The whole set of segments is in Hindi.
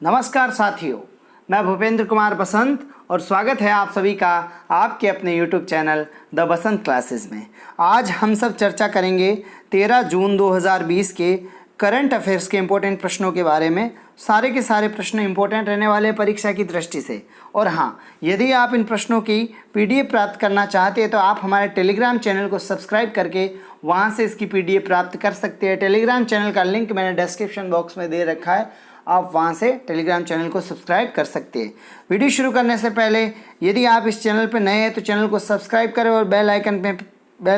नमस्कार साथियों, मैं भूपेंद्र कुमार बसंत और स्वागत है आप सभी का आपके अपने YouTube channel the Basant classes में। आज हम सब चर्चा करेंगे 13 जून 2020 के करंट अफेयर्स के इम्पोर्टेंट प्रश्नों के बारे में। सारे के सारे प्रश्न इम्पोर्टेंट रहने वाले हैं परीक्षा की दृष्टि से। और हाँ, यदि आप इन प्रश्नों की PDF प्राप्त करना चाहते हैं तो आप हमारे टेलीग्राम चैनल को सब्सक्राइब करके वहाँ से इसकी PDF प्राप्त कर सकते हैं। टेलीग्राम चैनल का लिंक मैंने डिस्क्रिप्शन बॉक्स में दे रखा है, आप वहां से टेलीग्राम चैनल को सब्सक्राइब कर सकते हैं। वीडियो शुरू करने से पहले यदि आप इस चैनल पर नए हैं तो चैनल को सब्सक्राइब करें और बेल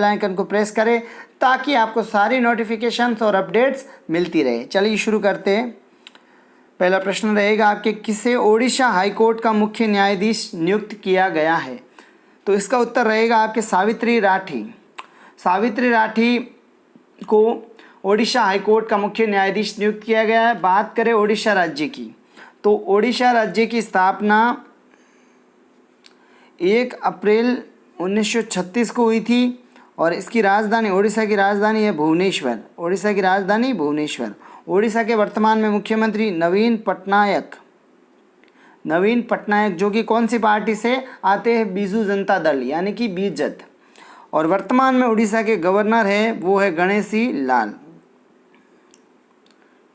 आइकन को प्रेस करें ताकि आपको सारी नोटिफिकेशंस और अपडेट्स मिलती रहे। चलिए शुरू करते हैं। पहला प्रश्न रहेगा आपके, किसे ओडिशा हाईकोर्ट का मुख्य न्यायाधीश नियुक्त किया गया है? तो इसका उत्तर रहेगा आपके सावित्री राठी। सावित्री राठी को ओडिशा हाईकोर्ट का मुख्य न्यायाधीश नियुक्त किया गया है। बात करें ओडिशा राज्य की, तो ओडिशा राज्य की स्थापना 1 अप्रैल 1936 को हुई थी और इसकी राजधानी, ओडिशा की राजधानी है भुवनेश्वर। ओडिशा की राजधानी भुवनेश्वर। ओडिशा के वर्तमान में मुख्यमंत्री नवीन पटनायक जो कि कौन सी पार्टी से आते हैं? बीजू जनता दल यानी कि बीजेपी। और वर्तमान में ओडिशा के गवर्नर है वो है गणेशी लाल।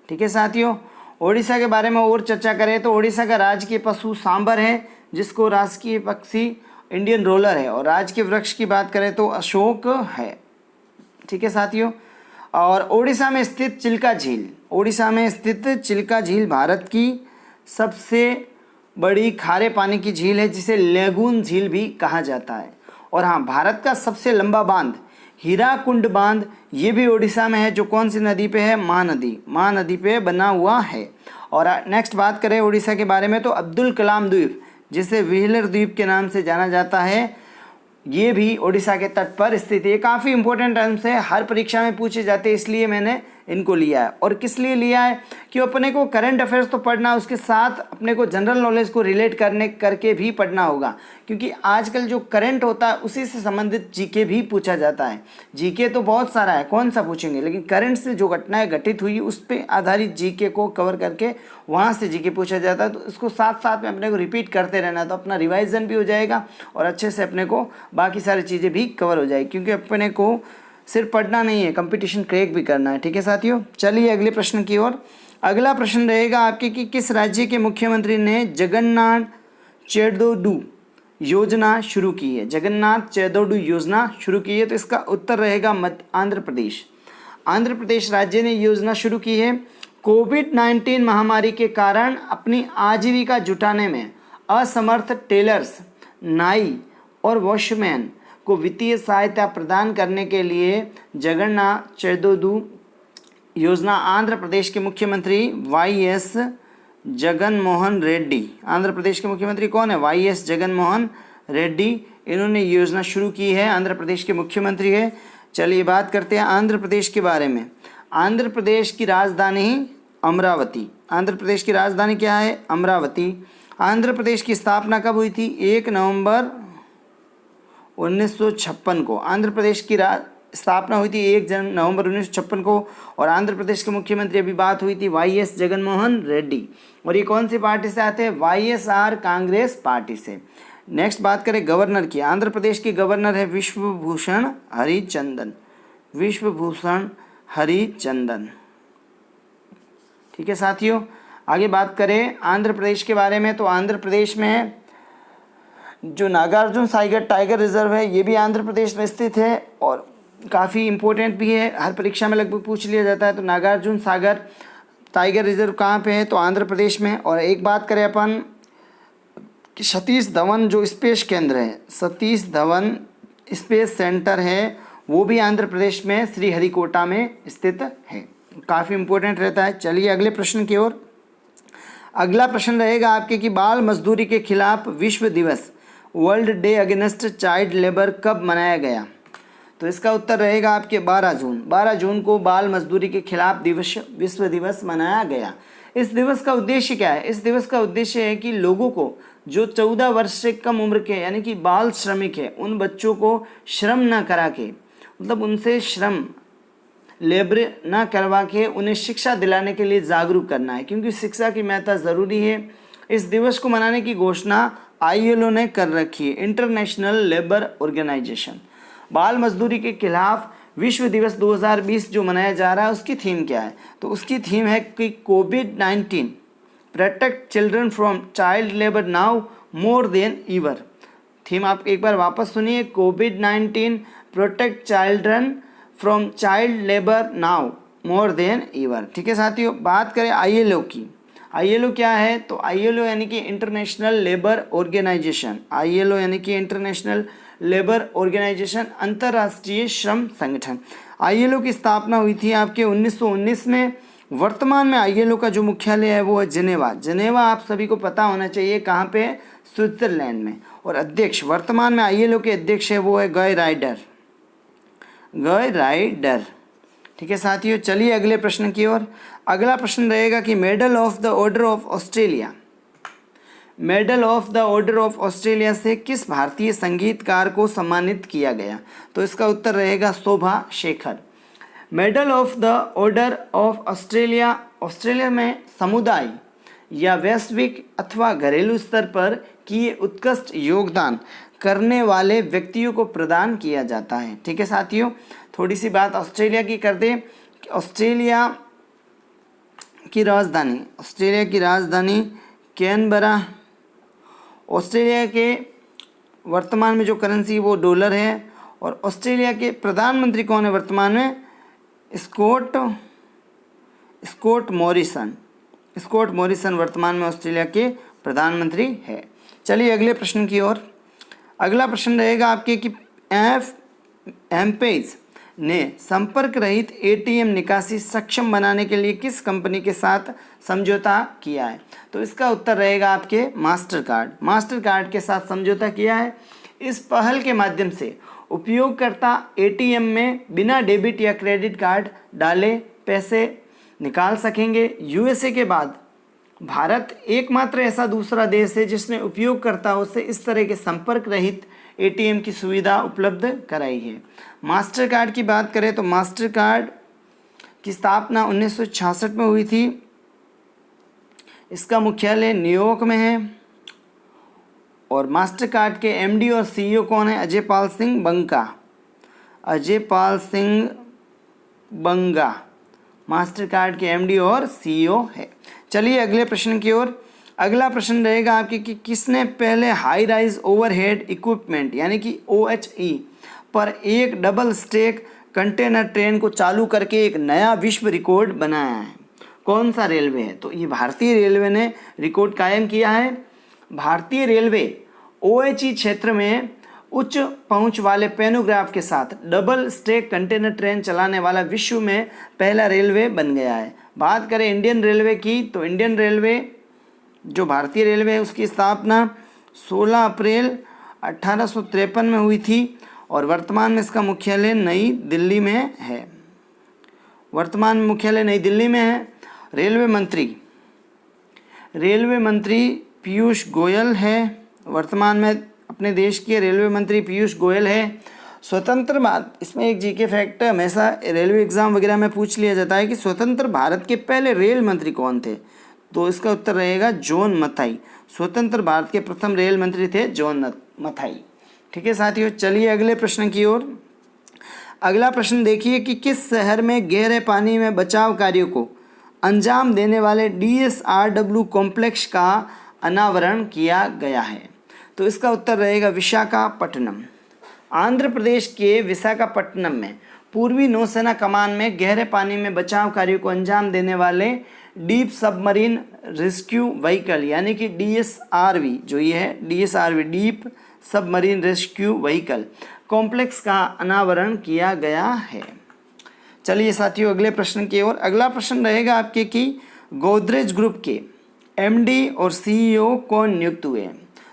ठीक है साथियों, ओडिशा के बारे में और चर्चा करें तो ओडिशा का राजकीय पशु सांबर है, जिसको राजकीय पक्षी इंडियन रोलर है। और राजकीय वृक्ष की बात करें तो अशोक है। ठीक है साथियों, और ओडिशा में स्थित चिल्का झील भारत की सबसे बड़ी खारे पानी की झील है, जिसे लेगून झील भी कहा जाता है। और हाँ, भारत का सबसे लंबा बांध हीराकुंड बांध ये भी ओडिशा में है, जो कौन सी नदी पे है? महानदी पे बना हुआ है। और नेक्स्ट बात करें ओडिशा के बारे में तो अब्दुल कलाम द्वीप, जिसे व्हीलर द्वीप के नाम से जाना जाता है, ये भी ओडिशा के तट पर स्थित है। ये काफ़ी इंपॉर्टेंट टर्म्स है, हर परीक्षा में पूछे जाते हैं, इसलिए मैंने इनको लिया है। और किस लिए लिया है कि अपने को करंट अफेयर्स तो पढ़ना, उसके साथ अपने को जनरल नॉलेज को रिलेट करके भी पढ़ना होगा, क्योंकि आजकल जो करंट होता है उसी से संबंधित जीके भी पूछा जाता है। जीके तो बहुत सारा है, कौन सा पूछेंगे, लेकिन करंट से जो घटनाएं घटित हुई उस पर आधारित जीके को कवर करके वहाँ से जीके पूछा जाता है। तो इसको साथ साथ में अपने को रिपीट करते रहना, तो अपना रिवाइजन भी हो जाएगा और अच्छे से अपने को बाकी सारी चीज़ें भी कवर हो जाएगी, क्योंकि अपने को सिर्फ पढ़ना नहीं है, कंपटीशन क्रैक भी करना है। ठीक है साथियों, चलिए अगले प्रश्न की ओर। अगला प्रश्न रहेगा आपके कि किस राज्य के मुख्यमंत्री ने जगन्नाथ चेदोडू योजना शुरू की है? जगन्नाथ चेदोडू योजना शुरू की है, तो इसका उत्तर रहेगा आंध्र प्रदेश। आंध्र प्रदेश राज्य ने योजना शुरू की है। कोविड-19 महामारी के कारण अपनी आजीविका जुटाने में असमर्थ टेलर्स, नाई और वॉशमैन को वित्तीय सहायता प्रदान करने के लिए जगन्नाथ चेदोडू योजना आंध्र प्रदेश के मुख्यमंत्री YS जगनमोहन रेड्डी, आंध्र प्रदेश के मुख्यमंत्री कौन है? YS जगनमोहन रेड्डी, इन्होंने योजना शुरू की है, आंध्र प्रदेश के मुख्यमंत्री है। चलिए बात करते हैं आंध्र प्रदेश के बारे में। आंध्र प्रदेश की राजधानी अमरावती। आंध्र प्रदेश की राजधानी क्या है? अमरावती। आंध्र प्रदेश की स्थापना कब हुई थी? 1 नवंबर 1956 को आंध्र प्रदेश की स्थापना हुई थी 1 नवंबर 1956 को। और आंध्र प्रदेश के मुख्यमंत्री अभी बात हुई थी YS जगनमोहन रेड्डी। और ये कौन सी पार्टी से आते हैं? YSR कांग्रेस पार्टी से। नेक्स्ट बात करें गवर्नर की। आंध्र प्रदेश के गवर्नर है विश्वभूषण हरिचंदन। ठीक है साथियों, आगे बात करें आंध्र प्रदेश के बारे में तो आंध्र प्रदेश में जो नागार्जुन सागर टाइगर रिजर्व है ये भी आंध्र प्रदेश में स्थित है और काफ़ी इम्पोर्टेंट भी है, हर परीक्षा में लगभग पूछ लिया जाता है। तो नागार्जुन सागर टाइगर रिजर्व कहाँ पे है? तो आंध्र प्रदेश में। और एक बात करें अपन कि सतीश धवन जो स्पेस केंद्र है, सतीश धवन स्पेस सेंटर है, वो भी आंध्र प्रदेश में श्रीहरिकोटा में स्थित है। काफ़ी इम्पोर्टेंट रहता है। चलिए अगले प्रश्न की ओर। अगला प्रश्न रहेगा आपके कि बाल मजदूरी के खिलाफ विश्व दिवस, world day against child labour कब मनाया गया? तो इसका उत्तर रहेगा आपके 12 जून। 12 जून को बाल मजदूरी के खिलाफ विश्व दिवस मनाया गया। इस दिवस का उद्देश्य क्या है? इस दिवस का उद्देश्य है कि लोगों को जो 14 वर्ष से कम उम्र के यानी कि बाल श्रमिक है, उन बच्चों को श्रम न करा के, मतलब उनसे श्रम लेबर ना करवा के उन्हें शिक्षा दिलाने के लिए जागरूक करना है, क्योंकि शिक्षा की महत्ता ज़रूरी है। इस दिवस को मनाने की घोषणा आईएलओ ने कर रखी है, इंटरनेशनल लेबर ऑर्गेनाइजेशन। बाल मजदूरी के खिलाफ विश्व दिवस 2020 जो मनाया जा रहा है उसकी थीम क्या है? तो उसकी थीम है कि कोविड-19 protect children from child labour now more than ever. Theme आप एक बार वापस सुनिए, कोविड-19 protect children from child labour now more than ever. ठीक है साथियों, बात करें आईएलओ की। आईएलओ क्या है? तो आईएलओ यानी कि इंटरनेशनल लेबर ऑर्गेनाइजेशन। आईएलओ यानी कि इंटरनेशनल लेबर ऑर्गेनाइजेशन, अंतर्राष्ट्रीय श्रम संगठन। आईएलओ की स्थापना हुई थी आपके 1919 में। वर्तमान में आईएलओ का जो मुख्यालय है वो है जिनेवा। जिनेवा आप सभी को पता होना चाहिए कहाँ पे है? स्विट्जरलैंड में। और अध्यक्ष वर्तमान में आईएलओ के अध्यक्ष है वो है गाय राइडर। गाय राइडर। ठीक है साथियों, चलिए अगले प्रश्न की ओर। अगला प्रश्न रहेगा कि medal of the order of Australia, medal of the order of Australia से किस भारतीय संगीतकार को सम्मानित किया गया? तो इसका उत्तर रहेगा Shobha Shekhar. Medal of the order of Australia, Australia में समुदाय या वैश्विक अथवा घरेलू स्तर पर किए उत्कृष्ट योगदान करने वाले व्यक्तियों को प्रदान किया जाता है। ठीक है साथियों, थोड़ी सी बात ऑस्ट्रेलिया की कर दें। ऑस्ट्रेलिया की राजधानी कैनबरा। ऑस्ट्रेलिया के वर्तमान में जो करेंसी वो डॉलर है। और ऑस्ट्रेलिया के प्रधानमंत्री कौन है वर्तमान में? स्कॉट मॉरिसन वर्तमान में ऑस्ट्रेलिया के प्रधानमंत्री है। चलिए अगले प्रश्न की ओर। अगला प्रश्न रहेगा आपके कि एमपेज ने संपर्क रहित एटीएम निकासी सक्षम बनाने के लिए किस कंपनी के साथ समझौता किया है? तो इसका उत्तर रहेगा आपके मास्टर कार्ड के साथ समझौता किया है। इस पहल के माध्यम से उपयोगकर्ता एटीएम में बिना डेबिट या क्रेडिट कार्ड डाले पैसे निकाल सकेंगे। यूएसए के बाद भारत एकमात्र ऐसा दूसरा देश है जिसने उपयोगकर्ताओं से इस तरह के संपर्क रहित एटीएम की सुविधा उपलब्ध कराई है। मास्टर कार्ड की बात करें तो मास्टर कार्ड की स्थापना 1966 में हुई थी। इसका मुख्यालय न्यूयॉर्क में है। और मास्टर कार्ड के एमडी और सीईओ कौन है? अजय पाल सिंह बंगा मास्टर कार्ड के एमडी और सीईओ है। चलिए अगले प्रश्न की ओर। अगला प्रश्न रहेगा आपके कि किसने पहले हाई राइज ओवरहेड इक्विपमेंट यानी कि OHE पर एक डबल स्टैक कंटेनर ट्रेन को चालू करके एक नया विश्व रिकॉर्ड बनाया है? कौन सा रेलवे है? तो ये भारतीय रेलवे ने रिकॉर्ड कायम किया है। भारतीय रेलवे OHE क्षेत्र में उच्च पहुंच वाले पैनोग्राफ के साथ डबल स्टैक कंटेनर ट्रेन चलाने वाला विश्व में पहला रेलवे बन गया है। बात करें इंडियन रेलवे की, तो इंडियन रेलवे जो भारतीय रेलवे है उसकी स्थापना 16 अप्रैल 1853 में हुई थी। और वर्तमान में इसका मुख्यालय नई दिल्ली में है। रेलवे मंत्री पीयूष गोयल है। वर्तमान में अपने देश के रेलवे मंत्री पीयूष गोयल है। स्वतंत्र भारत, इसमें एक जीके फैक्ट हमेशा रेलवे एग्जाम वगैरह में पूछ लिया जाता है कि स्वतंत्र भारत के पहले रेल मंत्री कौन थे? तो इसका उत्तर रहेगा जॉन मथाई। स्वतंत्र भारत के प्रथम रेल मंत्री थे जॉन मथाई। ठीक है साथियों, चलिए अगले प्रश्न की ओर। अगला प्रश्न देखिए कि किस शहर में गहरे पानी में बचाव कार्यों को अंजाम देने वाले DSRW कॉम्प्लेक्स का अनावरण किया गया है? तो इसका उत्तर रहेगा विशाखापट्टनम। आंध्र प्रदेश के विशाखापट्टनम में पूर्वी नौसेना कमान में गहरे पानी में बचाव कार्यों को अंजाम देने वाले डीप सबमरीन रेस्क्यू व्हीकल यानी कि DSRV जो ये है DSRV deep submarine rescue vehicle complex का अनावरण किया गया है। चलिए साथियों अगले प्रश्न की ओर। अगला प्रश्न रहेगा आपके कि गोदरेज ग्रुप के MD और CEO कौन नियुक्त हुए?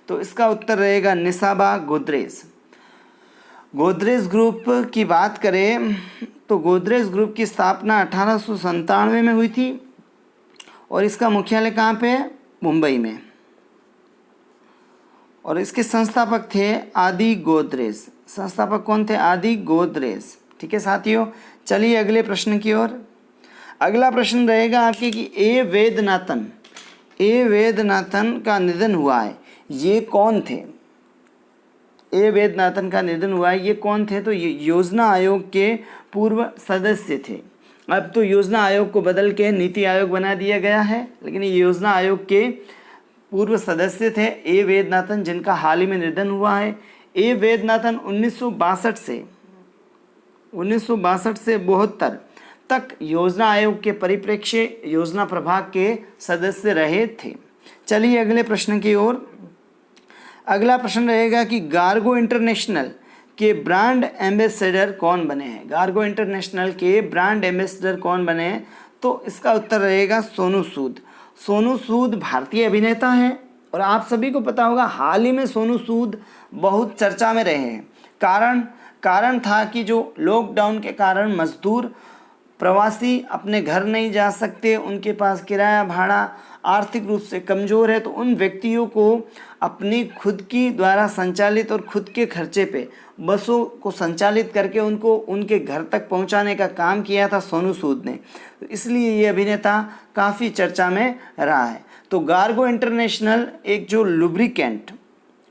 तो इसका उत्तर रहेगा निसाबा गोदरेज। गोदरेज ग्रुप की बात करें तो गोदरेज ग्रुप की स्थापना 1897 में हुई थी और इसका मुख्यालय कहाँ पे है? मुंबई में। और इसके संस्थापक थे आदि गोदरेज। संस्थापक कौन थे? आदि गोदरेज। ठीक है साथियों, चलिए अगले प्रश्न की ओर। अगला प्रश्न रहेगा आपके कि ए वेदनाथन का निधन हुआ है, ये कौन थे? ए वेदनाथन का निधन हुआ है, ये कौन थे? तो ये योजना आयोग के पूर्व सदस्य थे। अब तो योजना आयोग को बदल के नीति आयोग बना दिया गया है, लेकिन ये योजना आयोग के पूर्व सदस्य थे ए वेदनाथन, जिनका हाल ही में निधन हुआ है। ए वेदनाथन 1962 से 72 तक योजना आयोग के परिप्रेक्ष्य योजना प्रभाग के सदस्य रहे थे। चलिए अगले प्रश्न की ओर। अगला प्रश्न रहेगा कि गार्गो इंटरनेशनल के ब्रांड एम्बेसडर कौन बने हैं? गार्गो इंटरनेशनल के ब्रांड एम्बेसडर कौन बने हैं? तो इसका उत्तर रहेगा सोनू सूद। सोनू सूद भारतीय अभिनेता हैं और आप सभी को पता होगा हाल ही में सोनू सूद बहुत चर्चा में रहे हैं। कारण था कि जो लॉकडाउन के कारण मजदूर प्रवासी अपने घर नहीं जा सकते, उनके पास किराया भाड़ा, आर्थिक रूप से कमज़ोर है, तो उन व्यक्तियों को अपनी खुद की द्वारा संचालित और खुद के खर्चे पे बसों को संचालित करके उनको उनके घर तक पहुंचाने का काम किया था सोनू सूद ने। तो इसलिए ये अभिनेता काफ़ी चर्चा में रहा है। तो गार्गो इंटरनेशनल एक जो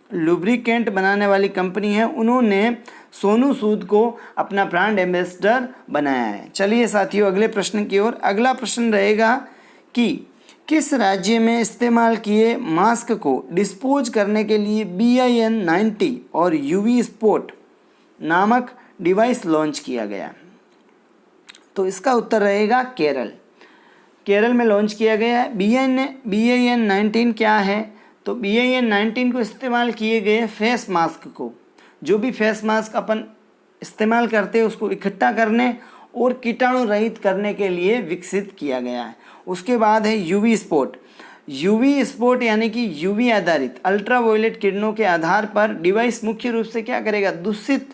लुब्रिकेंट बनाने वाली कंपनी है, उन्होंने सोनू सूद को अपना ब्रांड एम्बेसडर बनाया है। चलिए साथियों अगले प्रश्न की ओर। अगला प्रश्न रहेगा कि किस राज्य में इस्तेमाल किए मास्क को डिस्पोज करने के लिए BIN90 और UV स्पोर्ट नामक डिवाइस लॉन्च किया गया? तो इसका उत्तर रहेगा केरल में लॉन्च किया गया है। BIN19 क्या है? तो BIN19 को इस्तेमाल किए गए फेस मास्क को, जो भी फेस मास्क अपन इस्तेमाल करते हैं उसको इकट्ठा करने और कीटाणु रहित करने के लिए विकसित किया गया है। उसके बाद है UV स्पोर्ट यानी कि UV आधारित अल्ट्रावायलेट किरणों के आधार पर डिवाइस मुख्य रूप से क्या करेगा? दूषित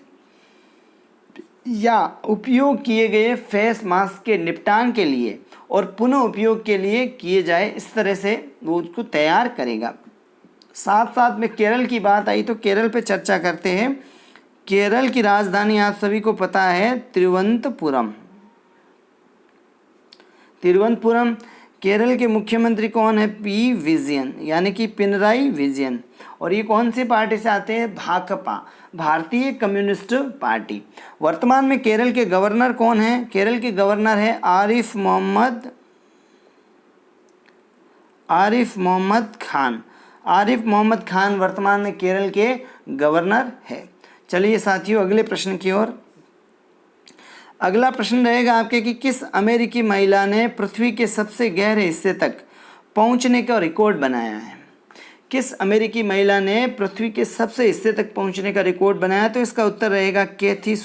या उपयोग किए गए फेस मास्क के निपटान के लिए और पुनः उपयोग के लिए किए जाए, इस तरह से वो उसको तैयार करेगा। साथ साथ में केरल की बात आई तो केरल पे चर्चा करते हैं। केरल की राजधानी आप सभी को पता है तिरुवनंतपुरम। केरल के मुख्यमंत्री कौन है? पी विजयन यानी कि पिनराई विजयन। और ये कौन सी पार्टी से आते हैं? भाकपा, भारतीय कम्युनिस्ट पार्टी। वर्तमान में केरल के गवर्नर कौन है? केरल के गवर्नर है आरिफ मोहम्मद खान वर्तमान में केरल के गवर्नर है। चलिए साथियों अगले प्रश्न की ओर। अगला प्रश्न रहेगा आपके कि किस अमेरिकी महिला ने पृथ्वी के सबसे गहरे हिस्से तक पहुंचने का रिकॉर्ड बनाया है? किस अमेरिकी महिला ने पृथ्वी के सबसे हिस्से तक पहुंचने का रिकॉर्ड बनाया? तो इसका उत्तर रहेगा कैथी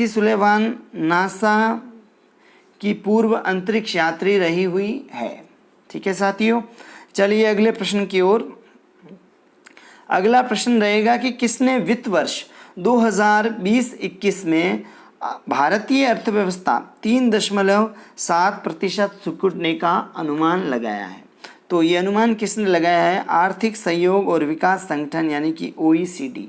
सुलेवान नासा की पूर्व अंतरिक्ष यात्री रही हुई है। ठीक है साथियों, चलिए अगले प्रश्न की ओर। अगला प्रश्न रहेगा कि किसने वित्त वर्ष 2020-21 में भारतीय अर्थव्यवस्था 3.7% सिकुड़ने का अनुमान लगाया है? तो ये अनुमान किसने लगाया है? आर्थिक सहयोग और विकास संगठन यानी कि OECD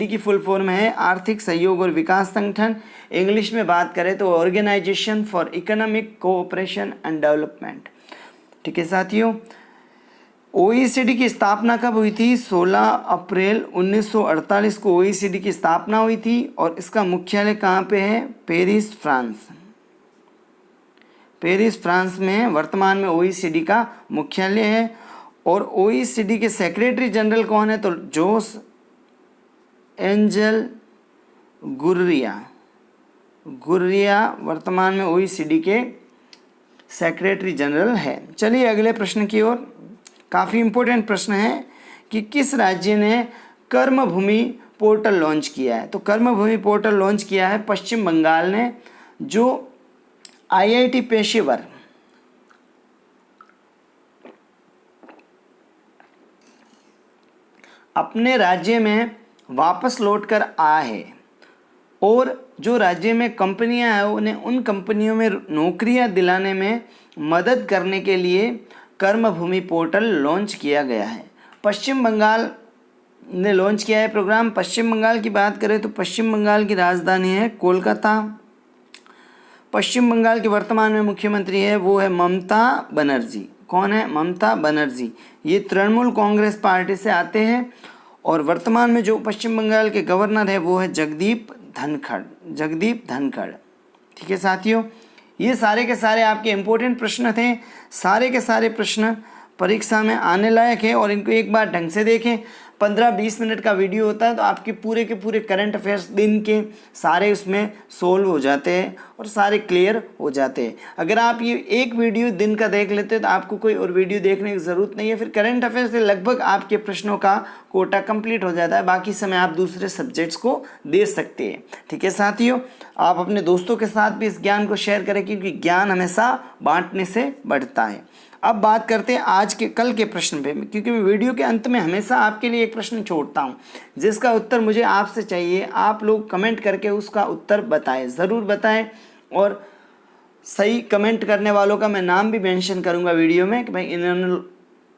की फुल फॉर्म है आर्थिक सहयोग और विकास संगठन। इंग्लिश में बात करें तो organisation for economic cooperation and development. ठीक है साथियों, OECD की स्थापना कब हुई थी? 16 अप्रैल 1948 को OECD की स्थापना हुई थी और इसका मुख्यालय कहाँ पे है? पेरिस फ्रांस में वर्तमान में OECD का मुख्यालय है। और OECD के सेक्रेटरी जनरल कौन है? तो जोस एंजल गुर्रिया वर्तमान में OECD के सेक्रेटरी जनरल है। चलिए अगले प्रश्न की ओर। काफ़ी इम्पोर्टेंट प्रश्न है कि किस राज्य ने कर्मभूमि पोर्टल लॉन्च किया है? तो कर्मभूमि पोर्टल लॉन्च किया है पश्चिम बंगाल ने, जो IIT पेशेवर अपने राज्य में वापस लौटकर आए हैं और जो राज्य में कंपनियां हैं उन्हें उन कंपनियों में नौकरियां दिलाने में मदद करने के लिए कर्मभूमि पोर्टल लॉन्च किया गया है। पश्चिम बंगाल ने लॉन्च किया है प्रोग्राम। पश्चिम बंगाल की बात करें तो पश्चिम बंगाल की राजधानी है कोलकाता। पश्चिम बंगाल के वर्तमान में मुख्यमंत्री है वो है ममता बनर्जी। कौन है? ममता बनर्जी। ये तृणमूल कांग्रेस पार्टी से आते हैं। और वर्तमान में जो पश्चिम बंगाल के गवर्नर है वो है जगदीप धनखड़। जगदीप धनखड़। ठीक है साथियों, ये सारे के सारे आपके इम्पोर्टेंट प्रश्न थे। सारे के सारे प्रश्न परीक्षा में आने लायक है और इनको एक बार ढंग से देखें। 15-20 मिनट का वीडियो होता है तो आपके पूरे के पूरे करंट अफेयर्स दिन के सारे उसमें सोल्व हो जाते हैं और सारे क्लियर हो जाते हैं। अगर आप ये एक वीडियो दिन का देख लेते हैं तो आपको कोई और वीडियो देखने की ज़रूरत नहीं है। फिर करंट अफेयर्स से लगभग आपके प्रश्नों का कोटा कंप्लीट हो जाता है। बाकी समय आप दूसरे सब्जेक्ट्स को दे सकते हैं। ठीक है साथियों, आप अपने दोस्तों के साथ भी इस ज्ञान को शेयर करें क्योंकि ज्ञान हमेशा बांटने से बढ़ता है। अब बात करते हैं आज के कल के प्रश्न पे, क्योंकि मैं वीडियो के अंत में हमेशा आपके लिए एक प्रश्न छोड़ता हूँ जिसका उत्तर मुझे आपसे चाहिए। आप लोग कमेंट करके उसका उत्तर बताएं, ज़रूर बताएं। और सही कमेंट करने वालों का मैं नाम भी मेंशन करूँगा वीडियो में कि भाई इन्होंने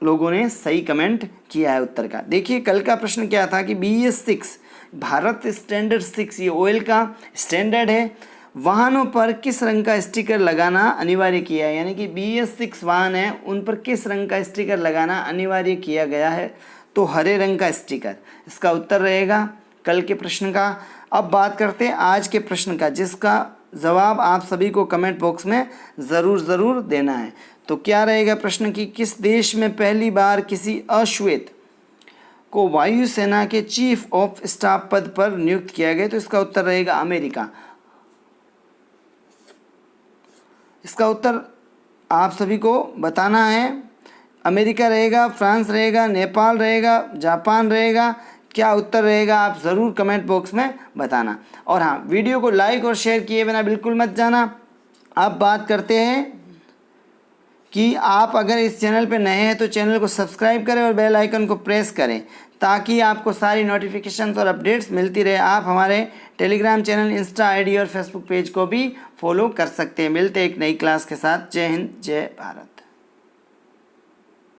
लोगों ने सही कमेंट किया है उत्तर का। देखिए कल का प्रश्न क्या था कि BS6 भारत स्टैंडर्ड 6 ये ऑयल का स्टैंडर्ड है। वाहनों पर किस रंग का स्टिकर लगाना अनिवार्य किया है, यानी कि BS6 वाहन है उन पर किस रंग का स्टिकर लगाना अनिवार्य किया गया है? तो हरे रंग का स्टिकर इसका उत्तर रहेगा कल के प्रश्न का। अब बात करते हैं आज के प्रश्न का, जिसका जवाब आप सभी को कमेंट बॉक्स में ज़रूर देना है। तो क्या रहेगा प्रश्न कि किस देश में पहली बार किसी अश्वेत को वायुसेना के चीफ ऑफ स्टाफ पद पर नियुक्त किया गया? तो इसका उत्तर रहेगा अमेरिका। इसका उत्तर आप सभी को बताना है। अमेरिका रहेगा, फ्रांस रहेगा, नेपाल रहेगा, जापान रहेगा, क्या उत्तर रहेगा आप ज़रूर कमेंट बॉक्स में बताना। और हाँ, वीडियो को लाइक और शेयर किए बिना बिल्कुल मत जाना। अब बात करते हैं कि आप अगर इस चैनल पर नए हैं तो चैनल को सब्सक्राइब करें और बेल आइकन को प्रेस करें ताकि आपको सारी नोटिफिकेशंस और अपडेट्स मिलती रहे। आप हमारे टेलीग्राम चैनल, इंस्टा आईडी और फेसबुक पेज को भी फॉलो कर सकते हैं। मिलते हैं एक नई क्लास के साथ। जय हिंद, जय भारत।